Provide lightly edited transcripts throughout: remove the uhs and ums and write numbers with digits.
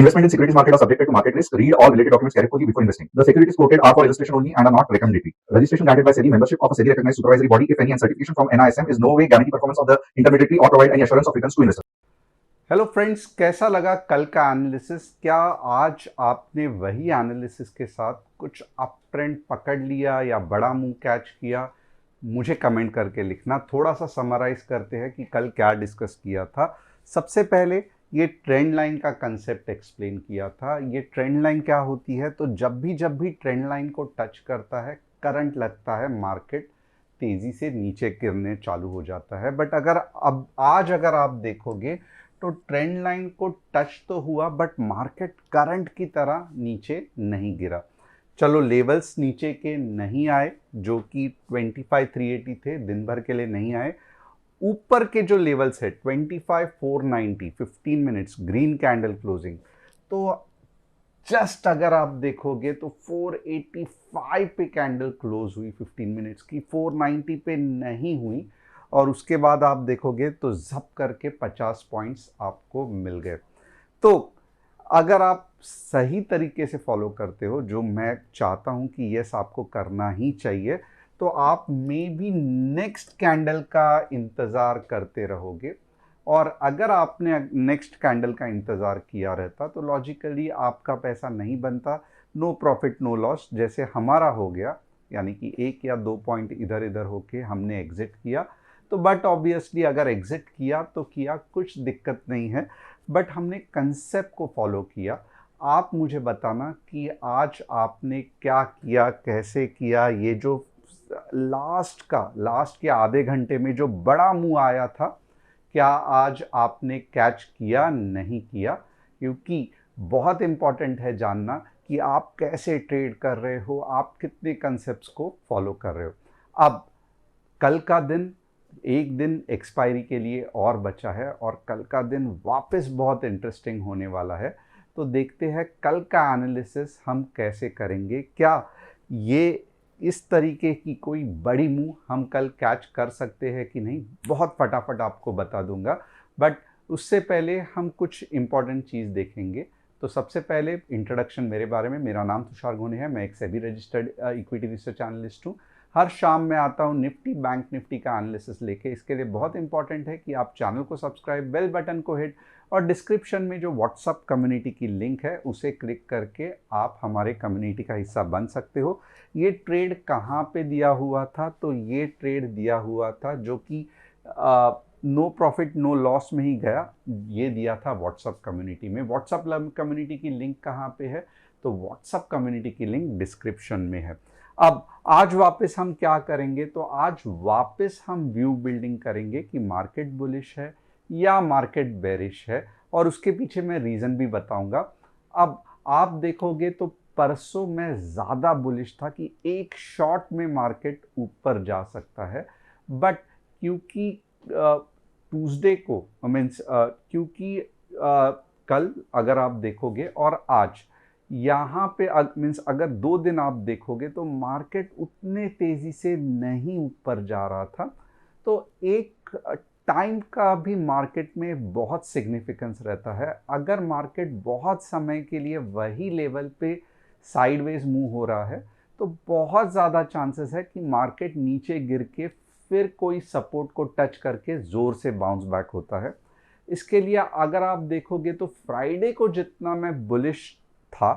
Investment in securities market are subjected to market risk. Read all related documents carefully before investing. The securities quoted are for illustration only and are not recommendatory. Registration granted by SEBI. Membership of a SEBI recognized supervisory body, if any, and certification from NISM is no way guarantee performance of the intermediary or provide any assurance of returns to investors. Hello friends, कैसा लगा कल का analysis? क्या आज आपने वही analysis के साथ कुछ अप ट्रेंड पकड़ लिया या बड़ा मूव कैच किया? मुझे कमेंट करके लिखना। थोड़ा सा समराइज करते हैं कि कल क्या डिस्कस किया था। सबसे पहले ये ट्रेंड लाइन का कंसेप्ट एक्सप्लेन किया था। ये ट्रेंड लाइन क्या होती है? तो जब भी ट्रेंड लाइन को टच करता है, करंट लगता है, मार्केट तेज़ी से नीचे गिरने चालू हो जाता है। बट अगर आप देखोगे तो ट्रेंड लाइन को टच तो हुआ बट मार्केट करंट की तरह नीचे नहीं गिरा। चलो, लेवल्स नीचे के नहीं आए जो कि 25,380 थे, दिन भर के लिए नहीं आए। ऊपर के जो लेवल्स है 25,490 15 मिनट्स ग्रीन कैंडल क्लोजिंग, तो जस्ट अगर आप देखोगे तो 485 पे कैंडल क्लोज हुई 15 मिनट्स की, 490 पे नहीं हुई। और उसके बाद आप देखोगे तो जप करके 50 पॉइंट्स आपको मिल गए। तो अगर आप सही तरीके से फॉलो करते हो, जो मैं चाहता हूं कि यस आपको करना ही चाहिए, तो आप मे बी नेक्स्ट कैंडल का इंतज़ार करते रहोगे। और अगर आपने नेक्स्ट कैंडल का इंतज़ार किया रहता तो लॉजिकली आपका पैसा नहीं बनता। नो प्रॉफिट नो लॉस जैसे हमारा हो गया, यानी कि 1 या 2 पॉइंट इधर इधर होके हमने एग्जिट किया। तो बट ऑब्वियसली अगर एग्जिट किया तो किया, कुछ दिक्कत नहीं है, बट हमने कंसेप्ट को फॉलो किया। आप मुझे बताना कि आज आपने क्या किया, कैसे किया। ये जो लास्ट के आधे घंटे में जो बड़ा मूव आया था, क्या आज आपने कैच किया, नहीं किया? क्योंकि बहुत इंपॉर्टेंट है जानना कि आप कैसे ट्रेड कर रहे हो, आप कितने कंसेप्ट्स को फॉलो कर रहे हो। अब कल का दिन, एक दिन एक्सपायरी के लिए और बचा है और कल का दिन वापस बहुत इंटरेस्टिंग होने वाला है। तो देखते हैं कल का एनालिसिस हम कैसे करेंगे। क्या ये इस तरीके की कोई बड़ी मूव हम कल कैच कर सकते हैं कि नहीं, बहुत फटाफट आपको बता दूंगा। बट उससे पहले हम कुछ इंपॉर्टेंट चीज़ देखेंगे। तो सबसे पहले इंट्रोडक्शन मेरे बारे में। मेरा नाम तुषार घोने है, मैं एक SEBI registered equity research analyst हूँ। हर शाम मैं आता हूँ निफ्टी बैंक निफ्टी का एनालिसिस लेके। इसके लिए बहुत इंपॉर्टेंट है कि आप चैनल को सब्सक्राइब, बेल बटन को हिट, और डिस्क्रिप्शन में जो व्हाट्सअप कम्युनिटी की लिंक है उसे क्लिक करके आप हमारे कम्युनिटी का हिस्सा बन सकते हो। ये ट्रेड कहाँ पे दिया हुआ था? तो ये ट्रेड दिया हुआ था जो कि नो प्रॉफिट नो लॉस में ही गया। ये दिया था व्हाट्सअप कम्युनिटी में। व्हाट्सअप कम्युनिटी की लिंक कहाँ पे है? तो व्हाट्सअप कम्युनिटी की लिंक डिस्क्रिप्शन में है। अब आज वापस हम क्या करेंगे? तो आज वापस हम व्यू बिल्डिंग करेंगे कि मार्केट बुलिश है या मार्केट बेरिश है, और उसके पीछे मैं रीज़न भी बताऊंगा। अब आप देखोगे तो परसों मैं ज़्यादा बुलिश था कि एक शॉट में मार्केट ऊपर जा सकता है। बट क्योंकि ट्यूसडे को मीन्स क्योंकि कल अगर आप देखोगे और आज यहाँ पे मीन्स अगर 2 दिन आप देखोगे तो मार्केट उतने तेज़ी से नहीं ऊपर जा रहा था। तो एक टाइम का भी मार्केट में बहुत सिग्निफिकेंस रहता है। अगर मार्केट बहुत समय के लिए वही लेवल पे साइडवेज मूव हो रहा है तो बहुत ज़्यादा चांसेस है कि मार्केट नीचे गिर के फिर कोई सपोर्ट को टच करके ज़ोर से बाउंस बैक होता है। इसके लिए अगर आप देखोगे तो फ्राइडे को जितना मैं बुलिश था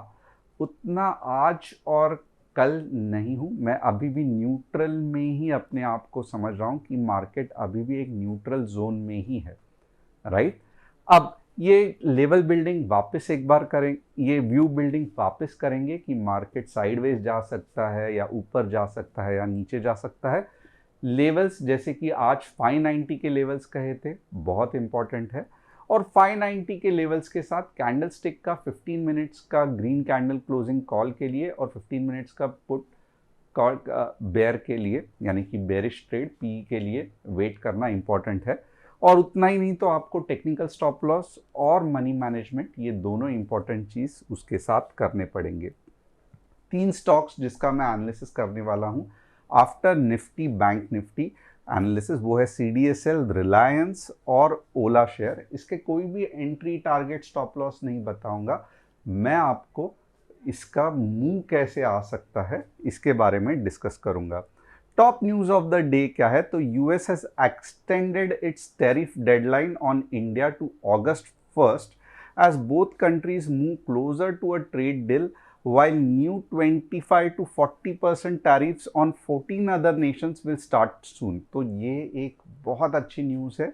उतना आज और कल नहीं हूँ। मैं अभी भी न्यूट्रल में ही अपने आप को समझ रहा हूँ कि मार्केट अभी भी एक न्यूट्रल जोन में ही है, राइट? अब ये लेवल बिल्डिंग वापस एक बार करें, ये व्यू बिल्डिंग वापस करेंगे कि मार्केट साइडवेज जा सकता है या ऊपर जा सकता है या नीचे जा सकता है। लेवल्स जैसे कि आज 590 के लेवल्स कहे थे, बहुत इंपॉर्टेंट है। और 590 के लेवल्स के साथ कैंडल स्टिक का 15 मिनट्स का ग्रीन कैंडल क्लोजिंग कॉल के लिए और 15 मिनट्स का पुट कॉल बेयर के लिए, यानी कि बेरिश ट्रेड पी के लिए वेट करना इंपॉर्टेंट है। और उतना ही नहीं तो आपको टेक्निकल स्टॉप लॉस और मनी मैनेजमेंट, ये दोनों इंपॉर्टेंट चीज़ उसके साथ करने पड़ेंगे। 3 स्टॉक्स जिसका मैं एनालिसिस करने वाला हूँ after Nifty bank Nifty. Analysis, वो है CDSL, रिलायंस और ओला शेयर। इसके कोई भी एंट्री, टारगेट, स्टॉप लॉस नहीं बताऊंगा, मैं आपको इसका मूव कैसे आ सकता है इसके बारे में डिस्कस करूंगा। Top news of the day क्या है, तो US has extended its tariff deadline on India to August 1st as both countries move closer to a trade deal, while new 25 to 40% tariffs on 14 other nations will start soon। तो ये एक बहुत अच्छी news है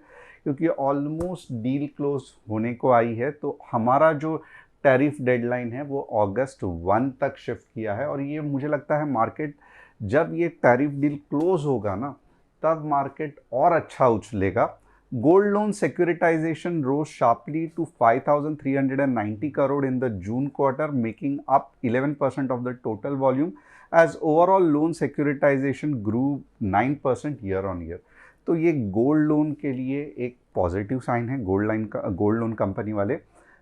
क्योंकि almost deal close होने को आई है। तो हमारा जो टैरिफ डेडलाइन है वो August 1 तक शिफ्ट किया है, और ये मुझे लगता है मार्केट जब ये टैरिफ डील क्लोज होगा ना, तब मार्केट और अच्छा उछलेगा। Gold loan securitization rose sharply to 5,390 crore in the June quarter, making up 11% of the total volume, as overall loan securitization grew 9% year on year। तो ये गोल्ड लोन के लिए एक पॉजिटिव साइन है गोल्ड लोन कंपनी वाले।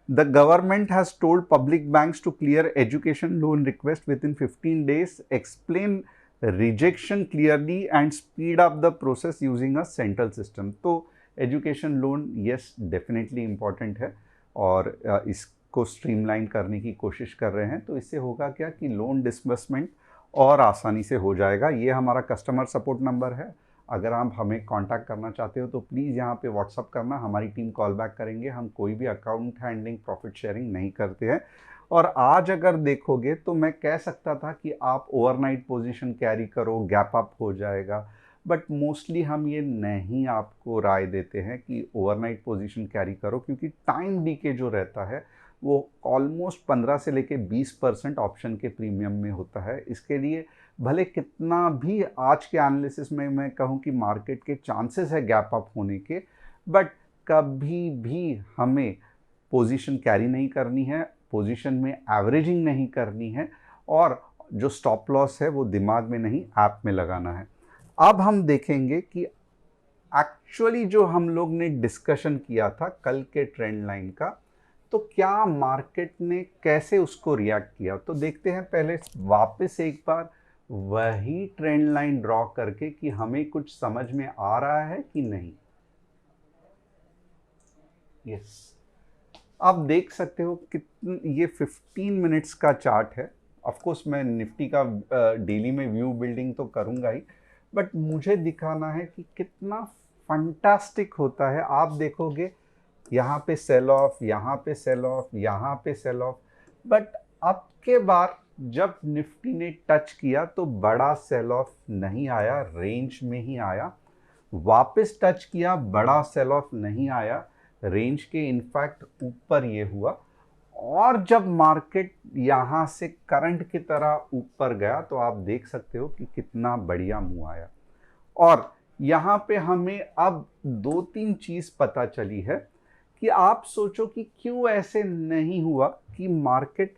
The government has told public banks to clear education loan request within 15 days, explain rejection clearly and speed up the process using a central system। तो education loan yes definitely important है, और इसको streamline करने की कोशिश कर रहे हैं। तो इससे होगा क्या कि लोन डिसबर्समेंट और आसानी से हो जाएगा। ये हमारा कस्टमर सपोर्ट नंबर है, अगर आप हमें कांटेक्ट करना चाहते हो तो प्लीज़ यहाँ पे व्हाट्सअप करना, हमारी टीम कॉल बैक करेंगे। हम कोई भी अकाउंट हैंडलिंग, प्रॉफिट शेयरिंग नहीं करते हैं। और आज अगर देखोगे तो मैं कह सकता था कि आप ओवरनाइट पोजीशन कैरी करो, गैप अप हो जाएगा, बट मोस्टली हम ये नहीं आपको राय देते हैं कि ओवरनाइट पोजीशन कैरी करो, क्योंकि टाइम डीके जो रहता है वो ऑलमोस्ट 15 से लेके 20% ऑप्शन के प्रीमियम में होता है। इसके लिए भले कितना भी आज के एनालिसिस में मैं कहूँ कि मार्केट के चांसेस है गैप अप होने के, बट कभी भी हमें पोजीशन कैरी नहीं करनी है, पोजीशन में एवरेजिंग नहीं करनी है, और जो स्टॉप लॉस है वो दिमाग में नहीं, ऐप में लगाना है। अब हम देखेंगे कि एक्चुअली जो हम लोग ने डिस्कशन किया था कल के ट्रेंड लाइन का, तो क्या मार्केट ने कैसे उसको रिएक्ट किया। तो देखते हैं पहले वापस एक बार वही ट्रेंड लाइन ड्रॉ करके कि हमें कुछ समझ में आ रहा है कि नहीं। यस, आप देख सकते हो ये 15 मिनट्स का चार्ट है। ऑफ कोर्स मैं निफ्टी का डेली में व्यू बिल्डिंग तो करूंगा ही, बट मुझे दिखाना है कि कितना फंटास्टिक होता है। आप देखोगे यहाँ पे सेल ऑफ, यहाँ पे सेल ऑफ, यहाँ पे सेल ऑफ, बट अब के बार जब निफ्टी ने टच किया तो बड़ा सेल ऑफ नहीं आया, रेंज में ही आया। वापस टच किया, बड़ा सेल ऑफ नहीं आया, रेंज के इनफैक्ट ऊपर ये हुआ। और जब मार्केट यहाँ से करंट की तरह ऊपर गया तो आप देख सकते हो कि कितना बढ़िया मूव आया। और यहाँ पे हमें अब 2-3 चीज़ पता चली है कि आप सोचो कि क्यों ऐसे नहीं हुआ कि मार्केट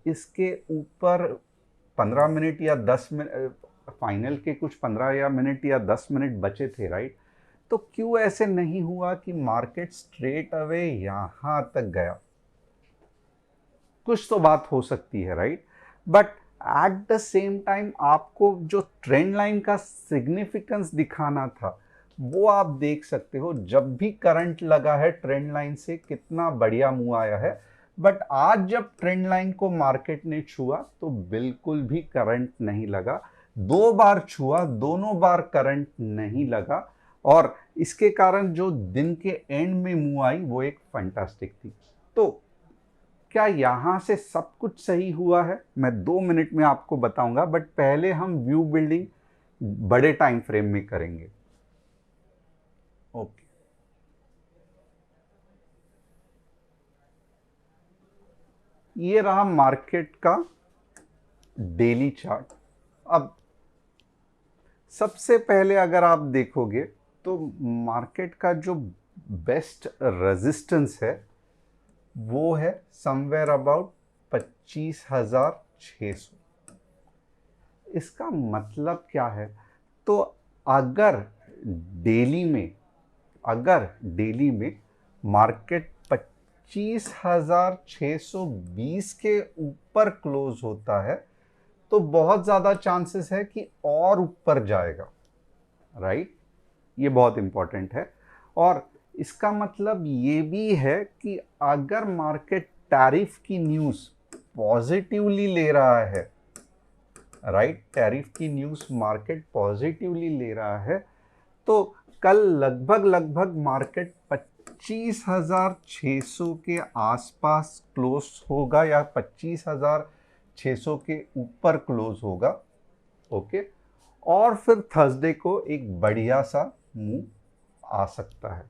इसके ऊपर 15 मिनट या 10 मिनट, फाइनल के कुछ 15 या मिनट या 10 मिनट बचे थे, राइट। तो क्यों ऐसे नहीं हुआ कि मार्केट स्ट्रेट अवे यहाँ तक गया। कुछ तो बात हो सकती है, right. But at the same time आपको जो ट्रेंड लाइन का सिग्निफिकेंस दिखाना था वो आप देख सकते हो। जब भी करंट लगा है ट्रेंड लाइन से कितना बढ़िया मूव आया है, बट आज जब ट्रेंड लाइन को मार्केट ने छुआ तो बिल्कुल भी करंट नहीं लगा। 2 बार छुआ, दोनों बार करंट नहीं लगा, और इसके कारण जो दिन के एंड में मूव आई वो एक फैंटास्टिक थी। तो क्या यहां से सब कुछ सही हुआ है, मैं 2 मिनट में आपको बताऊंगा, बट पहले हम व्यू बिल्डिंग बड़े टाइम फ्रेम में करेंगे। ओके, ये रहा मार्केट का डेली चार्ट। अब सबसे पहले अगर आप देखोगे तो मार्केट का जो बेस्ट रेजिस्टेंस है वो है समवेयर अबाउट 25,600। इसका मतलब क्या है, तो अगर डेली में मार्केट 25,620 के ऊपर क्लोज होता है तो बहुत ज़्यादा चांसेस है कि और ऊपर जाएगा, राइट। ये बहुत इम्पॉर्टेंट है। और इसका मतलब ये भी है कि अगर मार्केट टैरिफ की न्यूज़ पॉजिटिवली ले रहा है, राइट, टैरिफ की न्यूज़ मार्केट पॉजिटिवली ले रहा है, तो कल लगभग मार्केट 25,600 के आसपास क्लोज होगा या 25,600 के ऊपर क्लोज होगा। ओके, और फिर थर्सडे को एक बढ़िया सा मूव आ सकता है,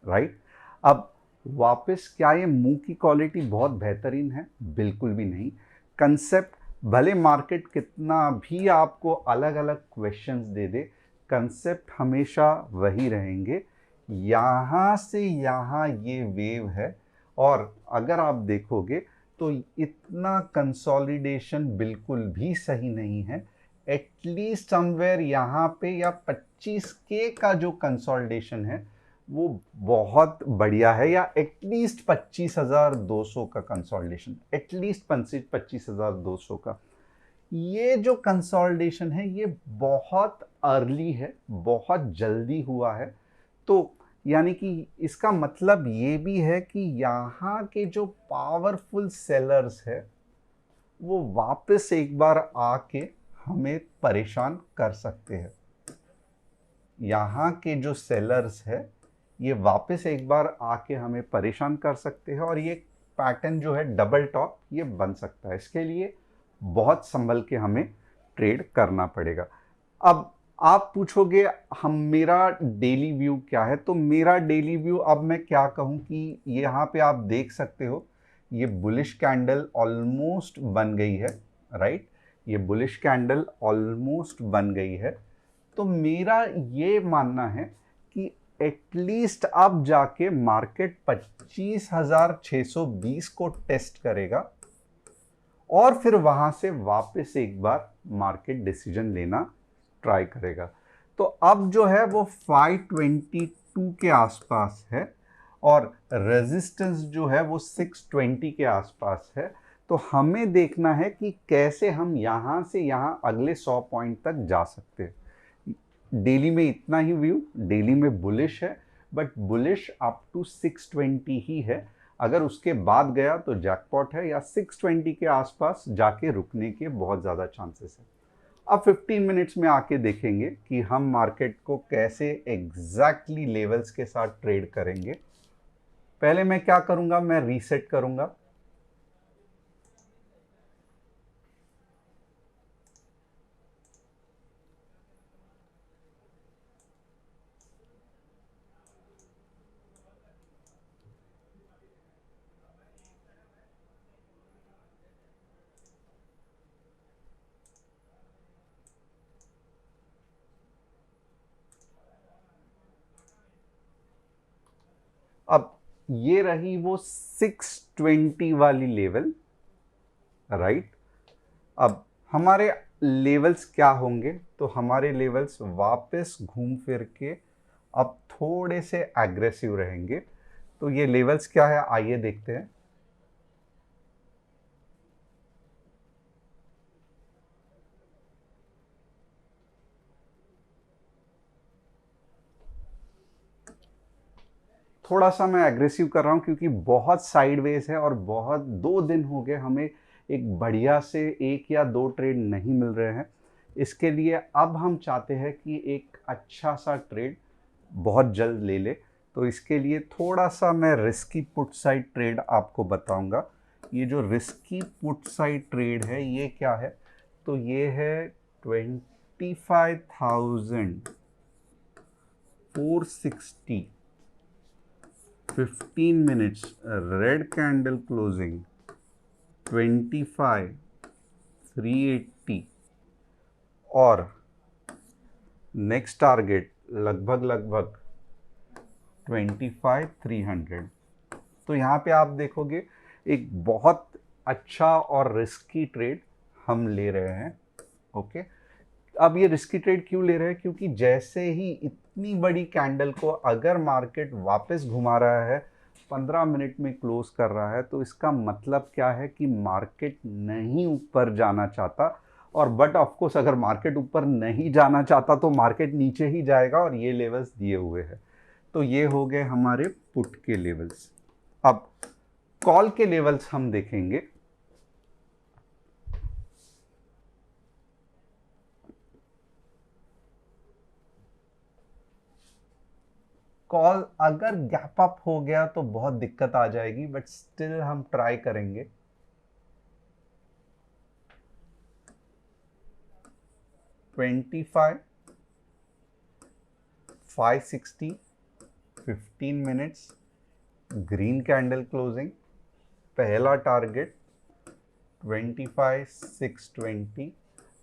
राइट। अब वापस क्या ये मूव की क्वालिटी बहुत बेहतरीन है? बिल्कुल भी नहीं। कंसेप्ट, भले मार्केट कितना भी आपको अलग अलग क्वेश्चंस दे दे, कंसेप्ट हमेशा वही रहेंगे। यहाँ से यहाँ ये वेव है, और अगर आप देखोगे तो इतना कंसोलिडेशन बिल्कुल भी सही नहीं है। एटलीस्ट समवेयर यहाँ पे या 25K का जो कंसोलिडेशन है वो बहुत बढ़िया है, या एटलीस्ट 25,200 का कंसोलिडेशन, एटलीस्ट 25,200 का। ये जो कंसोलिडेशन है ये बहुत अर्ली है, बहुत जल्दी हुआ है। तो यानी कि इसका मतलब ये भी है कि यहाँ के जो पावरफुल सेलर्स है वो वापस एक बार आके हमें परेशान कर सकते हैं। यहाँ के जो सेलर्स है ये वापस एक बार आके हमें परेशान कर सकते हैं, और ये पैटर्न जो है डबल टॉप ये बन सकता है। इसके लिए बहुत संभल के हमें ट्रेड करना पड़ेगा। अब आप पूछोगे हम मेरा डेली व्यू क्या है, तो मेरा डेली व्यू अब मैं क्या कहूँ कि यहाँ पे आप देख सकते हो ये बुलिश कैंडल ऑलमोस्ट बन गई है, राइट, ये बुलिश कैंडल ऑलमोस्ट बन गई है। तो मेरा ये मानना है कि एटलीस्ट अब जाके मार्केट 25,620 को टेस्ट करेगा, और फिर वहां से वापस एक बार मार्केट डिसीजन लेना ट्राई करेगा। तो अब जो है वो 522 के आसपास है, और रेजिस्टेंस जो है वो 620 के आसपास है। तो हमें देखना है कि कैसे हम यहाँ से यहाँ अगले 100 पॉइंट तक जा सकते हैं। डेली में इतना ही व्यू, डेली में बुलिश है, बट बुलिश अप टू 620 ही है। अगर उसके बाद गया तो जैकपॉट है, या 620 के आसपास जाके रुकने के बहुत ज़्यादा चांसेस है। अब 15 मिनट्स में आके देखेंगे कि हम मार्केट को कैसे एग्जैक्टली लेवल्स के साथ ट्रेड करेंगे। पहले मैं क्या करूंगा, मैं रीसेट करूंगा। अब ये रही वो 620 वाली लेवल, राइट। अब हमारे लेवल्स क्या होंगे, तो हमारे लेवल्स वापस घूम फिर के अब थोड़े से एग्रेसिव रहेंगे। तो ये लेवल्स क्या है, आइए देखते हैं। थोड़ा सा मैं एग्रेसिव कर रहा हूँ क्योंकि बहुत साइडवेज है, और बहुत 2 दिन हो गए हमें एक बढ़िया से 1 या 2 ट्रेड नहीं मिल रहे हैं। इसके लिए अब हम चाहते हैं कि एक अच्छा सा ट्रेड बहुत जल्द ले ले। तो इसके लिए थोड़ा सा मैं रिस्की पुट साइड ट्रेड आपको बताऊंगा। ये जो रिस्की पुट साइड ट्रेड है ये क्या है, तो ये है 25,460, 15 minutes red candle closing 25,380, और नेक्स्ट टारगेट लगभग 25,300। तो यहाँ पे आप देखोगे एक बहुत अच्छा और रिस्की ट्रेड हम ले रहे हैं। ओके, अब ये रिस्की ट्रेड क्यों ले रहे हैं, क्योंकि जैसे ही इतनी बड़ी कैंडल को अगर मार्केट वापस घुमा रहा है, 15 मिनट में क्लोज कर रहा है, तो इसका मतलब क्या है कि मार्केट नहीं ऊपर जाना चाहता, और बट ऑफ कोर्स अगर मार्केट ऊपर नहीं जाना चाहता तो मार्केट नीचे ही जाएगा, और ये लेवल्स दिए हुए हैं। तो ये हो गए हमारे पुट के लेवल्स। अब कॉल के लेवल्स हम देखेंगे। कॉल अगर गैप अप हो गया तो बहुत दिक्कत आ जाएगी, बट स्टिल हम ट्राई करेंगे। $25, $560, 15 मिनट्स, ग्रीन कैंडल क्लोजिंग, पहला टारगेट 25,620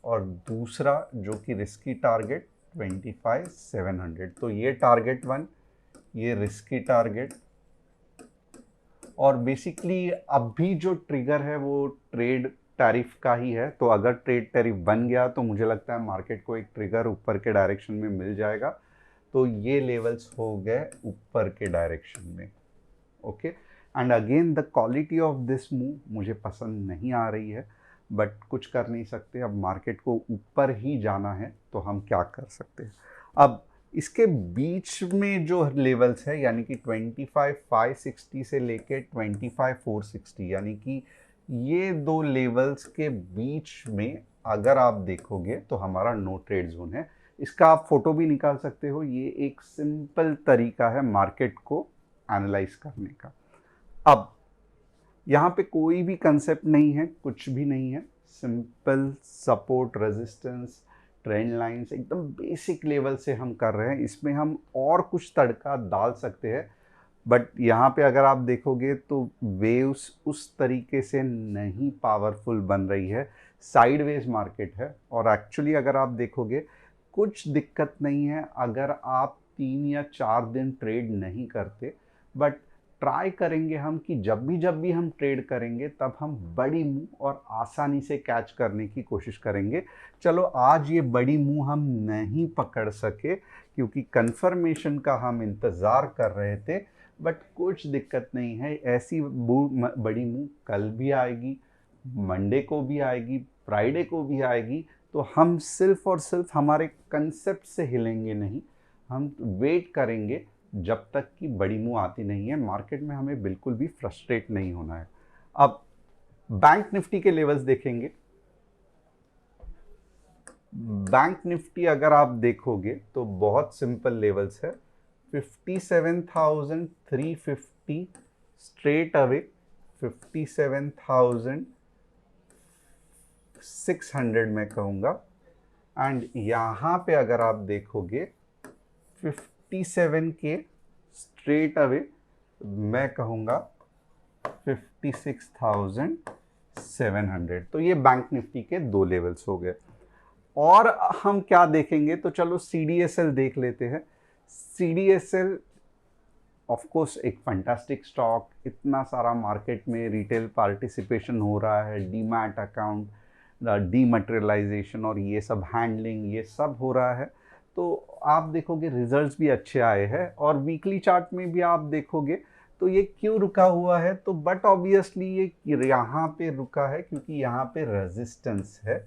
और दूसरा जो कि रिस्की टारगेट 25,700। तो ये टारगेट 1, ये रिस्की टारगेट। और बेसिकली अभी जो ट्रिगर है वो ट्रेड टैरिफ का ही है, तो अगर ट्रेड टैरिफ बन गया तो मुझे लगता है मार्केट को एक ट्रिगर ऊपर के डायरेक्शन में मिल जाएगा। तो ये लेवल्स हो गए ऊपर के डायरेक्शन में। Okay, and again the quality of this move मुझे पसंद नहीं आ रही है, बट कुछ कर नहीं सकते। अब मार्केट को ऊपर ही जाना है तो हम क्या कर सकते हैं। अब इसके बीच में जो लेवल्स है, यानी कि 25,560 से लेके 25,460, यानी कि ये दो लेवल्स के बीच में अगर आप देखोगे तो हमारा नो ट्रेड जोन है। इसका आप फोटो भी निकाल सकते हो। ये एक सिंपल तरीका है मार्केट को एनालाइज करने का। अब यहाँ पे कोई भी कंसेप्ट नहीं है, कुछ भी नहीं है। Simple support, resistance, trend lines, एकदम बेसिक लेवल से हम कर रहे हैं। इसमें हम और कुछ तड़का डाल सकते हैं, बट यहाँ पे अगर आप देखोगे तो वेव्स उस तरीके से नहीं पावरफुल बन रही है। साइडवेज मार्केट है, और एक्चुअली अगर आप देखोगे कुछ दिक्कत नहीं है अगर आप 3 या 4 दिन ट्रेड नहीं करते, बट ट्राई करेंगे हम कि जब भी हम ट्रेड करेंगे तब हम बड़ी मूव और आसानी से कैच करने की कोशिश करेंगे। चलो आज ये बड़ी मूव हम नहीं पकड़ सके क्योंकि कंफर्मेशन का हम इंतज़ार कर रहे थे, बट कुछ दिक्कत नहीं है। ऐसी बड़ी मूव कल भी आएगी, मंडे को भी आएगी, फ्राइडे को भी आएगी। तो हम सिर्फ और सिर्फ हमारे कंसेप्ट से हिलेंगे नहीं, हम वेट करेंगे जब तक कि बड़ी मूव आती नहीं है। मार्केट में हमें बिल्कुल भी फ्रस्ट्रेट नहीं होना है। अब बैंक निफ्टी के लेवल्स देखेंगे। बैंक निफ्टी अगर आप देखोगे तो बहुत सिंपल लेवल्स है। 57,350 स्ट्रेट अवे, 57,600 मैं कहूँगा। एंड यहाँ पे अगर आप देखोगे 57 के स्ट्रेट अवे, मैं कहूँगा 56,700। तो ये बैंक निफ्टी के दो लेवल्स हो गए। और हम क्या देखेंगे, तो चलो CDSL देख लेते हैं। CDSL ऑफ कोर्स एक फैंटास्टिक स्टॉक, इतना सारा मार्केट में रिटेल पार्टिसिपेशन हो रहा है, डीमैट अकाउंट, डीमटेरियलाइजेशन और ये सब हैंडलिंग, ये सब हो रहा है। तो आप देखोगे रिजल्ट्स भी अच्छे आए हैं, और वीकली चार्ट में भी आप देखोगे तो ये क्यों रुका हुआ है, तो बट ऑब्वियसली ये यहाँ पे रुका है क्योंकि यहाँ पे रेजिस्टेंस है,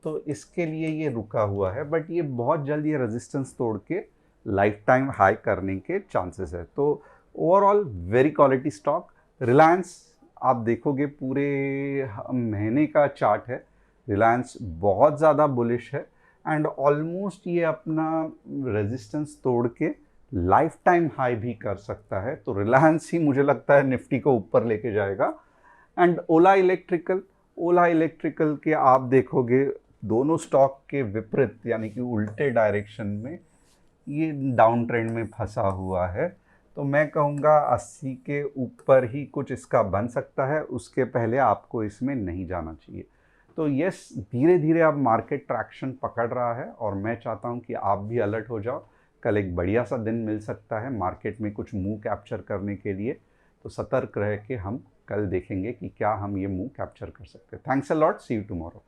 तो इसके लिए ये रुका हुआ है। बट ये बहुत जल्द ये रेजिस्टेंस तोड़ के लाइफ टाइम हाई करने के चांसेस है। तो overall very quality stock. Reliance आप देखोगे पूरे महीने का चार्ट है, रिलायंस बहुत ज़्यादा बुलिश है, एंड ऑलमोस्ट ये अपना रेजिस्टेंस तोड़ के लाइफ टाइम हाई भी कर सकता है। तो रिलायंस ही मुझे लगता है निफ्टी को ऊपर लेके जाएगा। एंड ओला इलेक्ट्रिकल के आप देखोगे दोनों स्टॉक के विपरीत, यानी कि उल्टे डायरेक्शन में ये डाउन ट्रेंड में फंसा हुआ है। तो मैं कहूँगा 80 के ऊपर ही कुछ इसका बन सकता है, उसके पहले आपको इसमें नहीं जाना चाहिए। तो यस, धीरे धीरे अब मार्केट ट्रैक्शन पकड़ रहा है, और मैं चाहता हूँ कि आप भी अलर्ट हो जाओ। कल एक बढ़िया सा दिन मिल सकता है मार्केट में कुछ मूव कैप्चर करने के लिए। तो सतर्क रह के हम कल देखेंगे कि क्या हम ये मूव कैप्चर कर सकते हैं। Thanks a lot, see you tomorrow.